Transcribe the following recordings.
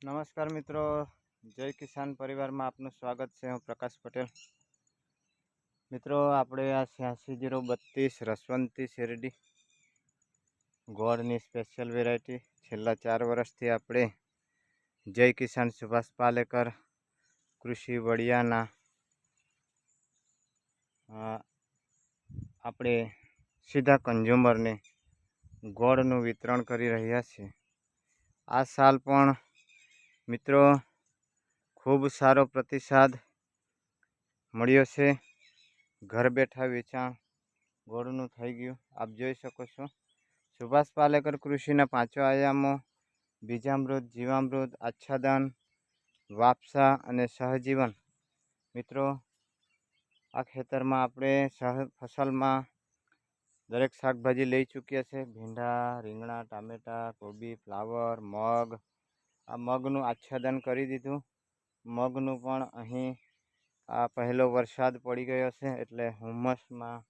नमस्कार मित्रों, जय किसान परिवार में आपનું स्वागत है। हूँ प्रकाश पटेल। मित्रों, આપણે આ 86-032 રસવંતી શેરડી ગોળની સ્પેશિયલ વેરાયટી છેલ્લા 4 વર્ષથી આપણે જય કિસાન સુભાષ પાલેકર કૃષિ વડિયાના આપણે સીધા કન્ઝ્યુમરને ગોળનું વિતરણ કરી રહ્યા છીએ। આ સાલ પણ મિત્રો ખૂબ સારો પ્રતિસાદ મળ્યો છે। ઘર બેઠા વેચાણ ગોળનું થઈ ગયું। આપ જોઈ શકો છો, સુભાષ પાલેકર કૃષિના 5 આયામો બીજામૃત, જીવામૃત, આચ્છાદન, વાપસા અને સહજીવન। મિત્રો, આ ખેતરમાં આપણે ફસલમાં દરેક શાકભાજી લઈ ચૂક્યા છે। ભીંડા, રીંગણા, ટામેટા, કોબી, ફ્લાવર, મગ। આ મગનું આચ્છાદન કરી દીધું। મગનું પણ અહીં આ પહેલો વરસાદ પડી ગયો છે એટલે હુમસમાં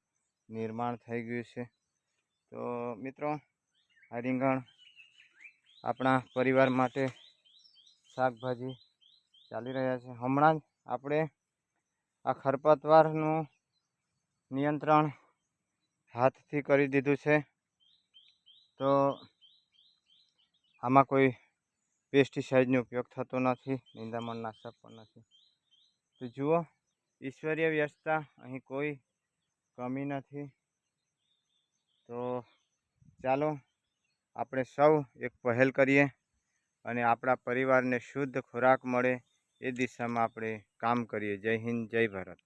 નિર્માણ થઈ ગયું છે। તો મિત્રો, આ રીંગણ આપણા પરિવાર માટે શાકભાજી ચાલી રહ્યા છે। હમણાં જ આપણે આ ખરપતવારનું નિયંત્રણ હાથથી કરી દીધું છે। તો આમાં કોઈ પેસ્ટિસાઇડનો ઉપયોગ થતો નથી, નિંદામણ નાશક પણ નથી। તો જુઓ, ઈશ્વરીય વ્યવસ્થા, અહીં કોઈ કમી નથી। તો ચાલો આપણે સૌ એક પહેલ કરીએ અને આપણા પરિવારને શુદ્ધ ખોરાક મળે એ દિશામાં આપણે કામ કરીએ। જય હિન્દ, જય ભારત।